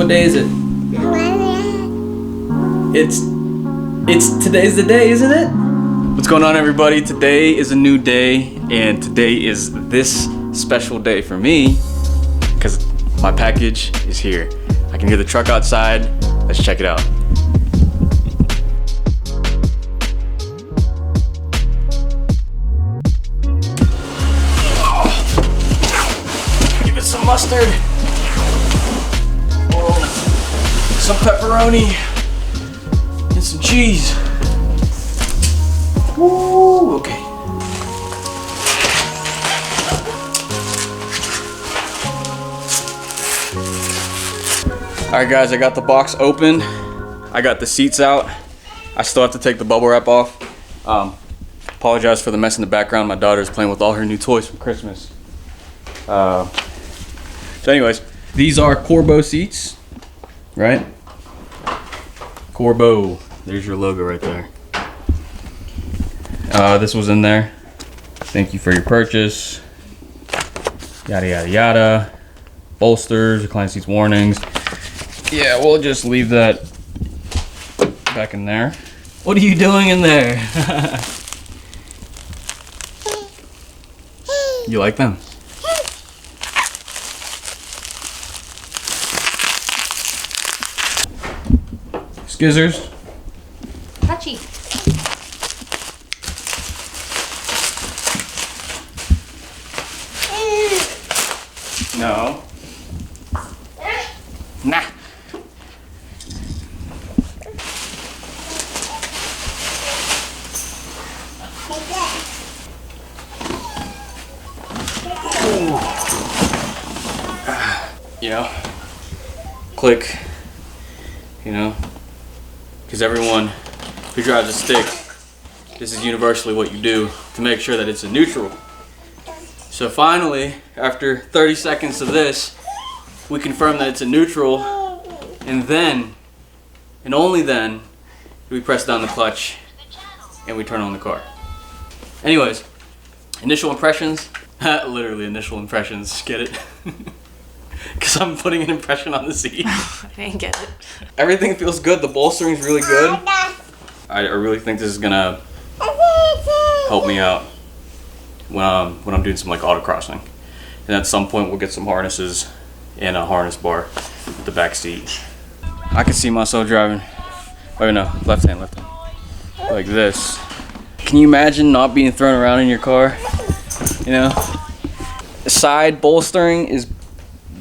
What day is it? Today's the day, isn't it? What's going on, everybody? Today is a new day, and today is this special day for me because my package is here. I can hear the truck outside. Let's check it out. Give it some mustard. Whoa. Some pepperoni. And some cheese. Woo, okay. Alright guys, I got the box open. I got the seats out. I still have to take the bubble wrap off. Apologize for the mess in the background. My daughter's playing with all her new toys from Christmas. So anyways, these are Corbeau seats, right? Corbeau. There's your logo right there. This was in there. Thank you for your purchase. Yada yada yada. Bolsters, reclining seats, warnings. Yeah, we'll just leave that back in there. What are you doing in there? You like them? Skizzers. Touchy. No. Nah. You know, click, you know, because everyone who drives a stick, this is universally what you do to make sure that it's a neutral. So finally, after 30 seconds of this, we confirm that it's a neutral, and then, and only then, we press down the clutch and we turn on the car. Anyways, initial impressions, literally initial impressions, get it? Because I'm putting an impression on the seat. I didn't get it. Everything feels good, the bolstering is really good. I really think this is gonna help me out when I'm doing some like autocrossing. And at some point we'll get some harnesses and a harness bar with the back seat. I can see myself driving, wait no, left hand, like this. Can you imagine not being thrown around in your car? You know? The side bolstering is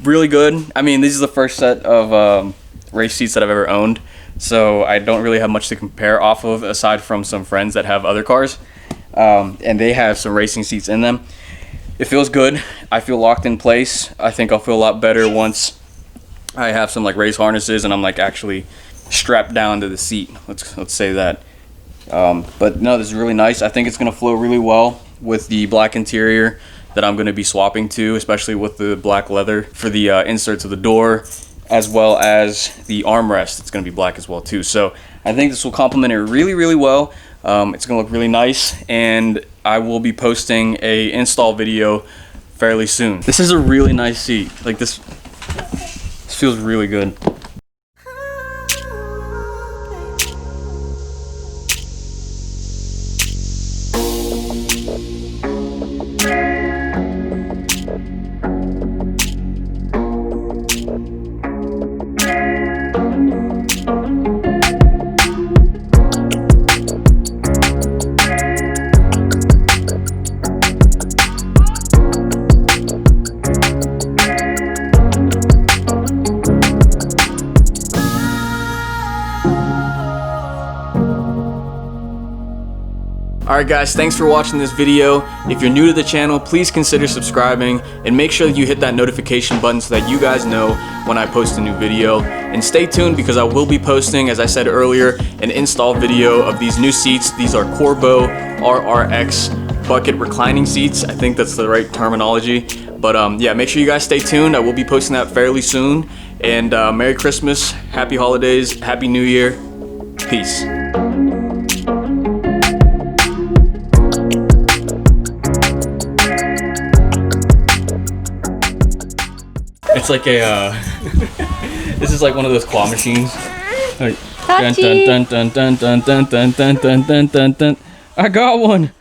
really good. I mean, this is the first set of race seats that I've ever owned, so I don't really have much to compare off of aside from some friends that have other cars, and they have some racing seats in them. It feels good. I feel locked in place. I think I'll feel a lot better once I have some like race harnesses and I'm like actually strapped down to the seat. Let's say that. But no, this is really nice. I think it's gonna flow really well with the black interior that I'm gonna be swapping to, especially with the black leather for the inserts of the door, as well as the armrest. It's gonna be black as well too. So I think this will complement it really, really well. It's gonna look really nice, and I will be posting a install video fairly soon. This is a really nice seat. Like this feels really good. Alright guys, thanks for watching this video. If you're new to the channel, please consider subscribing and make sure that you hit that notification button so that you guys know when I post a new video. And stay tuned because I will be posting, as I said earlier, an install video of these new seats. These are Corbeau RRX bucket reclining seats. I think that's the right terminology. But yeah, make sure you guys stay tuned. I will be posting that fairly soon. And Merry Christmas, Happy Holidays, Happy New Year. Peace. It's like a This is like one of those claw machines. Like, Tachi. dun, dun, dun, dun, dun, dun, dun, dun, dun, dun, dun, dun. I got one.